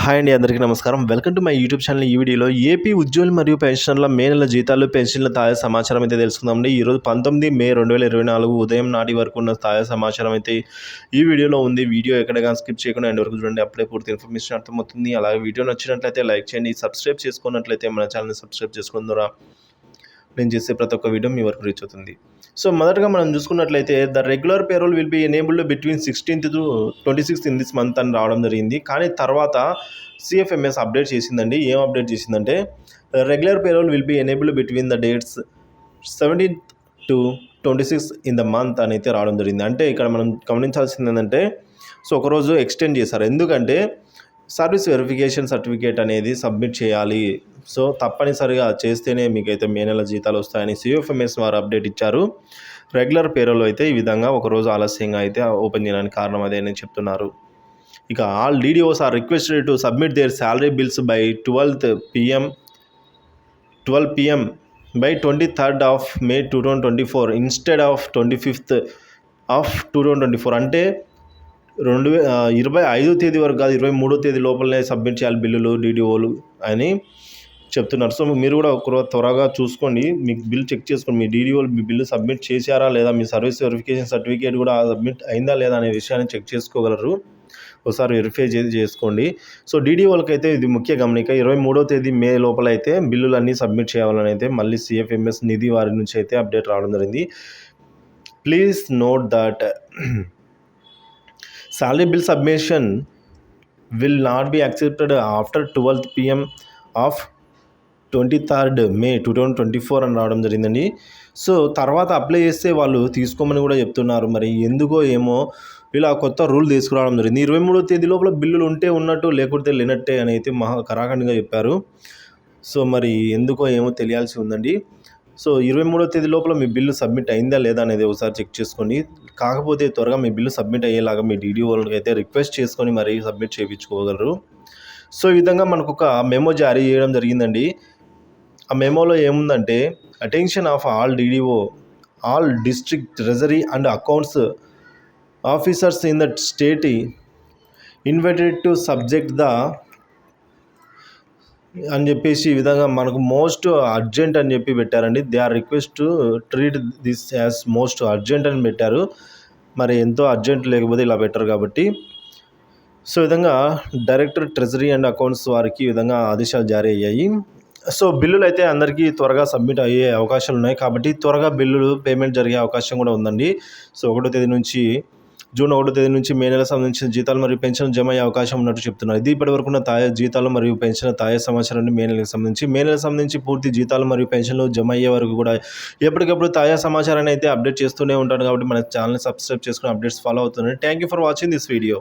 Hi అండి, అందరికీ నమస్కారం. Welcome to my YouTube channel. ఈ వీడియోలో ఏపీ ఉద్యోగులు మరియు పెన్షనర్ల మే నెల జీతాలు, పెన్షన్ల తాజా సమాచారం అయితే తెలుసుకుందామండి. ఈరోజు 19 మే 2024 ఉదయం నాటి వరకు ఉన్న తాజా సమాచారం అయితే ఈ వీడియోలో ఉంది. వీడియో ఎక్కడ స్కిప్ చేయకుండా ఎండ్ వరకు చూడండి. అప్పుడే పూర్తి ఇన్ఫర్మేషన్ అర్థమవుతుంది. అలాగే వీడియో నచ్చినట్లయితే లైక్ చేయండి. సబ్స్క్రైబ్ చేసుకున్నట్లయితే మన ఛానల్ని సబ్స్క్రైబ్ చేసుకున్న ద్వారా నేను చేసే ప్రతి ఒక్క వీడియో మీ వరకు రీచ్ అవుతుంది. సో మొదటగా మనం చూసుకున్నట్లయితే the regular payroll will be enabled between 16th to 26th in this month అని రావడం జరిగింది. కానీ తర్వాత సిఎఫ్ఎంఎస్ అప్డేట్ చేసిందండి. ఏం అప్డేట్ చేసిందంటే regular payroll will be enabled between the dates 17th to 26th in the month అని అయితే రావడం జరిగింది. అంటే ఇక్కడ మనం గమనించాల్సింది ఏంటంటే ఒకరోజు ఎక్స్టెండ్ చేశారు. ఎందుకంటే సర్వీస్ వెరిఫికేషన్ సర్టిఫికేట్ అనేది సబ్మిట్ చేయాలి. సో తప్పనిసరిగా చేస్తేనే మీకైతే మే నెల జీతాలు వస్తాయని సిఎఫ్ఎంఎస్ వారు అప్డేట్ ఇచ్చారు. రెగ్యులర్ పేరోల్ అయితే ఈ విధంగా ఒకరోజు ఆలస్యంగా అయితే ఓపెన్ చేయడానికి కారణం అదే అని చెప్తున్నారు. ఇక all DDOs are requested to submit their salary bills by 12 p.m. by 23rd of May 2024 instead of 25th of 2024. అంటే 25వ తేదీ వరకు కాదు, 23వ తేదీ లోపలనే సబ్మిట్ చేయాలి బిల్లులు డీడీఓలు అని చెప్తున్నారు. సో మీరు కూడా త్వరగా చూసుకోండి, మీకు బిల్ చెక్ చేసుకోండి. మీ డీడీఓలు మీ బిల్లు సబ్మిట్ చేశారా లేదా, మీ సర్వీస్ వెరిఫికేషన్ సర్టిఫికేట్ కూడా సబ్మిట్ అయిందా లేదా అనే విషయాన్ని చెక్ చేసుకోగలరు. ఒకసారి వెరిఫై చేసుకోండి. సో డీడీఓలకి అయితే ఇది ముఖ్య గమనిక. 23వ తేదీ మే లోపల అయితే బిల్లులన్నీ సబ్మిట్ చేయాలని అయితే మళ్ళీ సిఎఫ్ఎంఎస్ నిధి వారి నుంచి అయితే అప్డేట్ రావడం జరిగింది. Please note that salary bill submission will not be accepted after 12th p.m. of 23rd May 2024 అని రావడం జరిగిందండి. సో తర్వాత అప్లై చేస్తే వాళ్ళు తీసుకోమని కూడా చెప్తున్నారు. మరి ఎందుకో ఏమో ఇలా కొత్త రూల్ తీసుకురావడం జరిగింది. 23వ తేదీ లోపల బిల్లులు ఉంటే ఉన్నట్టు, లేకపోతే లేనట్టే అని అయితే మహా కరాఖండిగా చెప్పారు. సో మరి ఎందుకో ఏమో తెలియాల్సి ఉందండి. సో 23వ తేదీ లోపల మీ బిల్లు సబ్మిట్ అయిందా లేదా అనేది ఒకసారి చెక్ చేసుకోండి. కాకపోతే త్వరగా మీ బిల్లు సబ్మిట్ అయ్యేలాగా మీ డీడీఓలకు అయితే రిక్వెస్ట్ చేసుకొని మరీ సబ్మిట్ చేయించుకోగలరు. సో ఈ విధంగా మనకు ఒక మెమో జారీ చేయడం జరిగిందండి. ఆ మెమోలో ఏముందంటే attention of all DDO, all district treasury and accounts officers in that state invited to subject the అని చెప్పేసి ఈ విధంగా మనకు మోస్ట్ అర్జెంట్ అని చెప్పి పెట్టారండి. They are request to treat this as most urgent అని పెట్టారు. మరి ఎంతో అర్జెంట్ లేకపోతే ఇలా పెట్టరు కాబట్టి. సో ఈ విధంగా డైరెక్టర్ ట్రెజరీ అండ్ అకౌంట్స్ వారికి ఈ విధంగా ఆదేశాలు జారీ అయ్యాయి. సో బిల్లులు అయితే అందరికీ త్వరగా సబ్మిట్ అయ్యే అవకాశాలు ఉన్నాయి కాబట్టి త్వరగా బిల్లులు పేమెంట్ జరిగే అవకాశం కూడా ఉందండి. సో 1వ తేదీ నుంచి జూన్ 1వ తేదీ నుంచి మే నెల సంబంధించిన జీతాలు మరియు పెన్షన్ జమ అయ్యే అవకాశం ఉన్నట్టు చెప్తున్నారు. ఇది ఇప్పటి వరకున్న తాజా జీతాలు మరియు పెన్షన్ తాజా సమాచారాన్ని మే నెలకు సంబంధించి పూర్తి జీతాలు మరియు పెన్షన్లు జమ అయ్యే వరకు కూడా ఎప్పటికప్పుడు తాజా సమాచారాన్ని అయితే అప్డేట్ చేస్తూనే ఉంటాను. కాబట్టి మన ఛానల్ని సబ్స్క్రైబ్ చేసుకుని అప్డేట్స్ ఫాలో అవుతున్నాను. Thank you for watching this video.